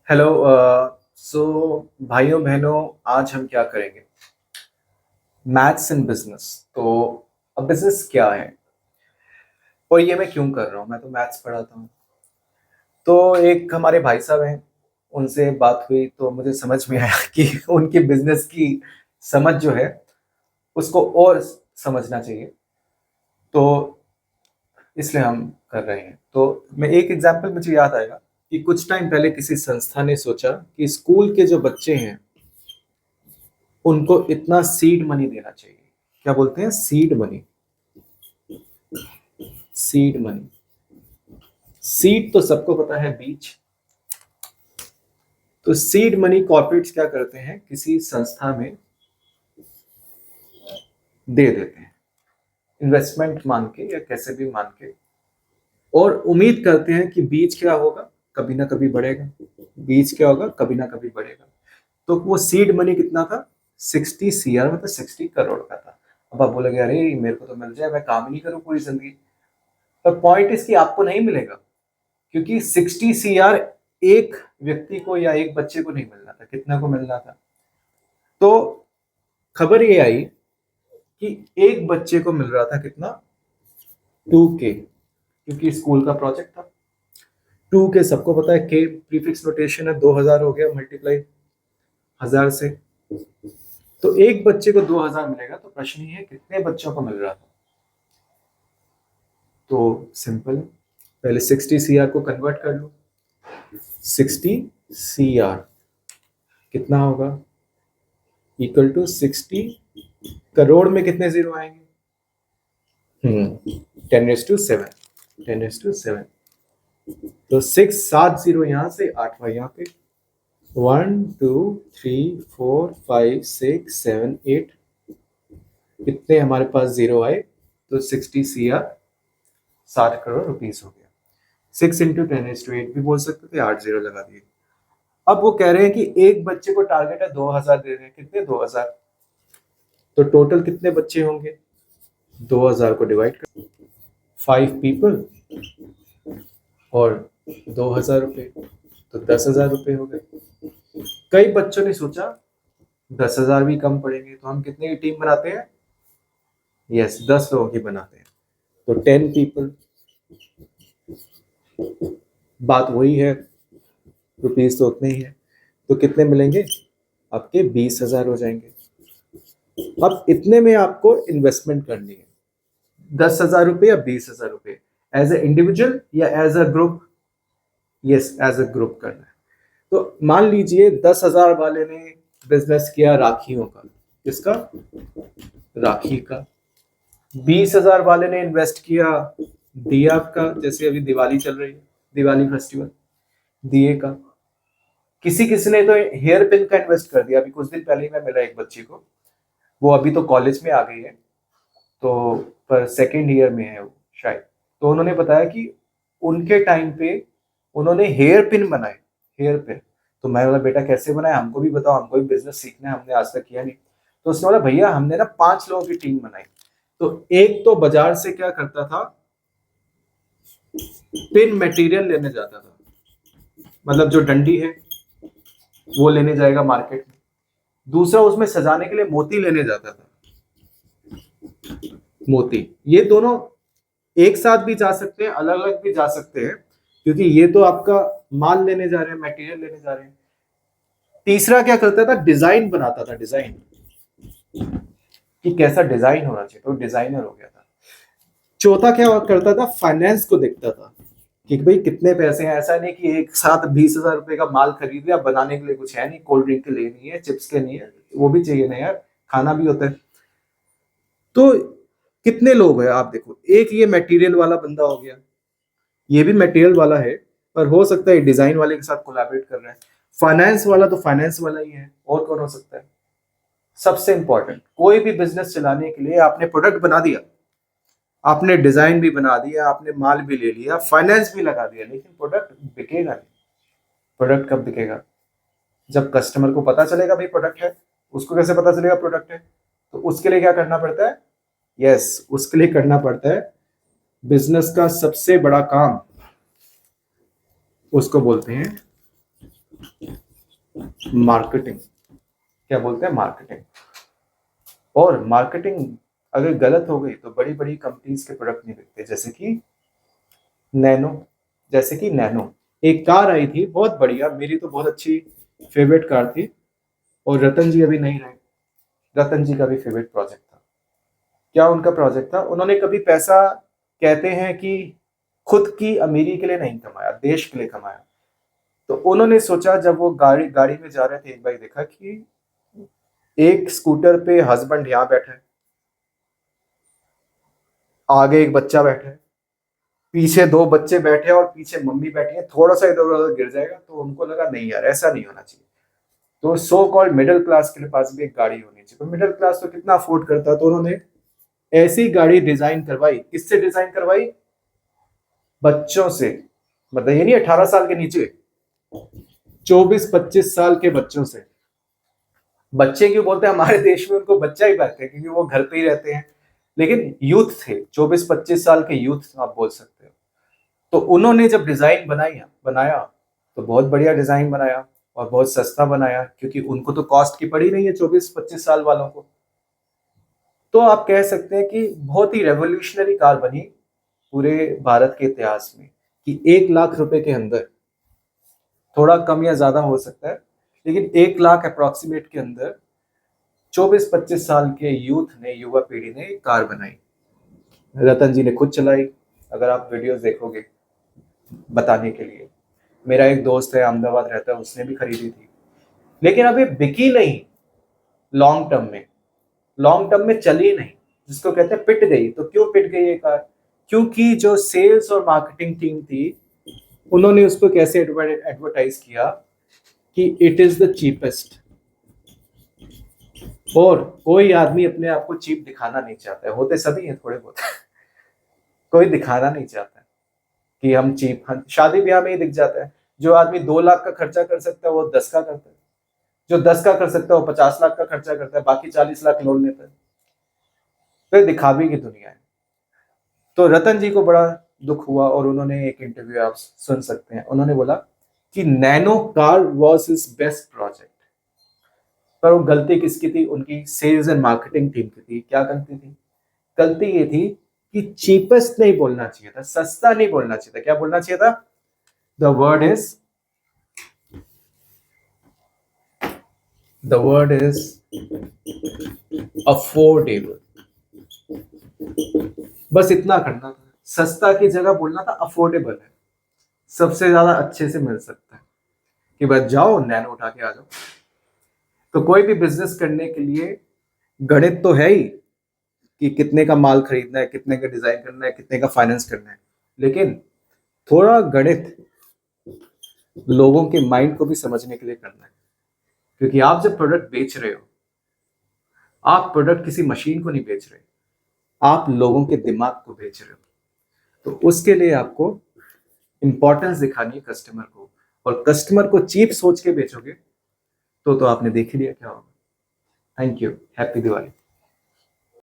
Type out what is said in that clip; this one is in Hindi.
हेलो। सो भाइयों बहनों, आज हम क्या करेंगे? Maths in business. तो अब बिजनेस क्या है और ये मैं क्यों कर रहा हूँ? मैं तो मैथ्स पढ़ाता हूँ। तो एक हमारे भाई साहब हैं, उनसे बात हुई तो मुझे समझ में आया कि उनकी बिजनेस की समझ जो है उसको और समझना चाहिए। तो इसलिए हम कर रहे हैं। तो मैं एक एग्जांपल मुझे याद आएगा कि कुछ टाइम पहले किसी संस्था ने सोचा कि स्कूल के जो बच्चे हैं उनको इतना सीड मनी देना चाहिए। क्या बोलते हैं? Seed money. Seed money. Seed तो सबको पता है, बीज। तो सीड मनी कॉर्पोरेट्स क्या करते हैं, किसी संस्था में दे देते हैं, इन्वेस्टमेंट मान के या कैसे भी मान के, और उम्मीद करते हैं कि बीज क्या होगा, कभी ना कभी बढ़ेगा। बीज क्या होगा, कभी ना कभी बढ़ेगा। तो वो सीड मनी कितना था? 60 CR, मतलब 60 करोड़ का था। अब आप बोलोगे अरे मेरे को तो मिल जाए, मैं काम ही नहीं करूं पूरी जिंदगी। पर पॉइंट इसकी आपको नहीं मिलेगा, क्योंकि 60 CR एक व्यक्ति को या एक बच्चे को नहीं मिलना था, कितना को मिलना था? तो खबर ये आई कि एक बच्चे को मिल रहा था कितना? 2K, क्योंकि स्कूल का प्रोजेक्ट था। 2K सबको पता है, के प्रीफिक्स नोटेशन है, 2000 हो गया मल्टीप्लाई 1000 से। तो एक बच्चे को 2000 मिलेगा, तो प्रश्न ये है कितने बच्चों को मिल रहा था? तो सिंपल है, पहले 60 CR को कन्वर्ट कर लो। 60 CR कितना होगा? इक्वल टू 60 करोड़ में कितने जीरो आएंगे? 10⁻⁷। 10⁻⁷। तो 6 7 0 यहाँ से, 8वां यहाँ पे। 1 2 3 4 5 6 7 8, कितने हमारे पास जीरो आए? तो 60 CR 60 करोड़ रुपीस हो गया। 6 × 10⁸ भी बोल सकते थे, 8 जीरो लगा दिए। अब वो कह रहे हैं कि एक बच्चे को टारगेट है 2000 दे रहे हैं। कितने? 2000। तो टोटल कितने बच्चे होंगे? 2000 को डिवाइड कर, 5 पीपल और 2000 रुपये, तो 10,000 रुपये हो गए। कई बच्चों ने सोचा 10,000 भी कम पड़ेंगे, तो हम कितने की टीम बनाते हैं? यस, 10 लोगों की बनाते हैं। तो 10 पीपल, बात वही है, रुपीज तो उतने ही है। तो कितने मिलेंगे? आपके 20,000 हो जाएंगे। अब इतने में आपको इन्वेस्टमेंट करनी है, 10,000 रुपये या 20,000 रुपये, एज ए इंडिविजुअल या as a group? Yes, as a group करना है। तो मान लीजिए 10,000 वाले ने बिजनेस किया राखियों का। किसका? राखी का। 20,000 वाले ने इन्वेस्ट किया दिया का, जैसे अभी दिवाली चल रही है, दिवाली फेस्टिवल, दिए का। किसी किसी ने तो हेयर पिन का इन्वेस्ट कर दिया। अभी कुछ दिन पहले ही मैं मिला एक बच्ची को, वो अभी तो कॉलेज में आ गई है, तो पर सेकेंड ईयर में है वो शायद। तो उन्होंने बताया कि उनके टाइम पे उन्होंने हेयर पिन बनाए। Hair pin. तो मैं बोला बेटा कैसे बनाया, हमको भी बताओ, हमको भी बिजनेस सीखना है, हमने आज तक किया नहीं। तो उसने बोला भैया हमने ना 5 लोगों की टीम बनाई। तो एक तो बाजार से क्या करता था, पिन मटेरियल लेने जाता था, मतलब जो डंडी है वो लेने जाएगा मार्केट में। दूसरा उसमें सजाने के लिए मोती लेने जाता था। मोती, ये दोनों एक साथ भी जा सकते हैं, अलग अलग भी जा सकते हैं, क्योंकि ये तो आपका माल लेने जा रहे हैं, मटेरियल लेने जा रहे हैं। तीसरा क्या करता था, डिजाइन बनाता था, डिजाइन कि कैसा डिजाइन होना चाहिए, तो डिजाइनर हो गया था। चौथा क्या करता था, फाइनेंस को देखता था कि भाई कितने पैसे हैं। ऐसा नहीं कि एक साथ 20,000 रुपए का माल खरीद लिया, बनाने के लिए कुछ है नहीं, कोल्ड ड्रिंक के लिए नहीं है, चिप्स के नहीं है, वो भी चाहिए ना यार, खाना भी होता है। तो कितने लोग हैं आप देखो, एक ये मटेरियल वाला बंदा हो गया, ये भी मटेरियल वाला है, पर हो सकता है डिजाइन वाले के साथ कोलैबोरेट कर रहा है। फाइनेंस वाला तो फाइनेंस वाला ही है, और कौन हो सकता है? सबसे इंपॉर्टेंट, कोई भी बिजनेस चलाने के लिए आपने प्रोडक्ट बना दिया, आपने डिजाइन भी बना दिया, आपने माल भी ले लिया, फाइनेंस भी लगा दिया, लेकिन प्रोडक्ट बिकेगा नहीं। प्रोडक्ट कब बिकेगा? जब कस्टमर को पता चलेगा भाई प्रोडक्ट है। उसको कैसे पता चलेगा प्रोडक्ट है? तो उसके लिए क्या करना पड़ता है? यस, उसके लिए करना पड़ता है बिजनेस का सबसे बड़ा काम, उसको बोलते हैं मार्केटिंग, क्या बोलते हैं, मार्केटिंग। और मार्केटिंग अगर गलत हो गई तो बड़ी बड़ी कंपनीज के प्रोडक्ट नहीं बिकते। नैनो जैसे कि नैनो एक कार आई थी बहुत बढ़िया, मेरी तो बहुत अच्छी फेवरेट कार थी, और रतन जी अभी नहीं रहे। रतन जी का भी फेवरेट प्रोजेक्ट था। क्या उनका प्रोजेक्ट था, उन्होंने कभी पैसा, कहते हैं कि खुद की अमीरी के लिए नहीं कमाया, देश के लिए कमाया। तो उन्होंने सोचा, जब वो गाड़ी गाड़ी में जा रहे थे, एक बार देखा कि एक स्कूटर पे हस्बैंड यहाँ बैठा है, आगे एक बच्चा बैठा है, पीछे दो बच्चे बैठे हैं और पीछे मम्मी बैठी है, थोड़ा सा इधर उधर गिर जाएगा। तो उनको लगा नहीं यार, ऐसा नहीं होना चाहिए। तो सो कॉल्ड मिडिल क्लास के पास भी एक गाड़ी होनी चाहिए। तो मिडिल क्लास तो कितना अफोर्ड करता है, तो उन्होंने ऐसी गाड़ी डिजाइन करवाई। किससे डिजाइन करवाई? बच्चों से। मतलब ये नहीं 18 साल के नीचे, 24-25 साल के बच्चों से। बच्चे क्यों बोलते हैं, हमारे देश में उनको बच्चा ही कहते हैं क्योंकि वो घर पे ही रहते हैं, लेकिन यूथ थे, 24-25 साल के यूथ आप बोल सकते हो। तो उन्होंने जब डिजाइन बनाया तो बहुत बढ़िया डिजाइन बनाया और बहुत सस्ता बनाया, क्योंकि उनको तो कॉस्ट की पड़ी नहीं है 24-25 साल वालों को। तो आप कह सकते हैं कि बहुत ही रेवोल्यूशनरी कार बनी पूरे भारत के इतिहास में, कि 1 लाख रुपए के अंदर, थोड़ा कम या ज्यादा हो सकता है, लेकिन 1 लाख अप्रोक्सीमेट के अंदर 24-25 साल के यूथ ने, युवा पीढ़ी ने कार बनाई। रतन जी ने खुद चलाई, अगर आप वीडियोस देखोगे, बताने के लिए। मेरा एक दोस्त है, अहमदाबाद रहता है, उसने भी खरीदी थी, लेकिन अभी बिकी नहीं। लॉन्ग टर्म में, लॉन्ग टर्म में चली नहीं, जिसको कहते हैं पिट गई। तो क्यों पिट गई ये कार? क्योंकि जो सेल्स और मार्केटिंग टीम थी, उन्होंने उसको कैसे एडवर्टाइज किया कि इट इज द चीपेस्ट। और कोई आदमी अपने आप को चीप दिखाना नहीं चाहता है, होते सभी हैं थोड़े बहुत कोई दिखाना नहीं चाहता है कि हम चीप। शादी ब्याह में ही दिख जाता है। जो आदमी 2 लाख का खर्चा कर सकता है वो 10 का करता है, जो 10 का कर सकता है वो 50 लाख का खर्चा करता है, बाकी 40 लाख लोन लेता है। तो ये दिखावे की दुनिया है। तो रतन जी को बड़ा दुख हुआ, और उन्होंने एक इंटरव्यू आप सुन सकते हैं, उन्होंने बोला कि nano car was his best project. पर वो गलती किसकी थी? उनकी सेल्स एंड मार्केटिंग टीम की थी। क्या गलती थी? गलती ये थी कि चीपेस्ट नहीं बोलना चाहिए था, सस्ता नहीं बोलना चाहिए था। क्या बोलना चाहिए था? The word is affordable. बस इतना करना था। सस्ता की जगह बोलना था अफोर्डेबल है, सबसे ज्यादा अच्छे से मिल सकता है, कि बस जाओ नैनो उठा के आ जाओ। तो कोई भी बिजनेस करने के लिए गणित तो है ही, कि कितने का माल खरीदना है, कितने का डिजाइन करना है, कितने का फाइनेंस करना है, लेकिन थोड़ा गणित लोगों के माइंड को भी समझने के लिए करना है। क्योंकि आप जब प्रोडक्ट बेच रहे हो, आप प्रोडक्ट किसी मशीन को नहीं बेच रहे, आप लोगों के दिमाग को बेच रहे हो। तो उसके लिए आपको इंपॉर्टेंस दिखानी है कस्टमर को, और कस्टमर को चीप सोच के बेचोगे तो आपने देख ही लिया क्या होगा। Thank you, happy Diwali.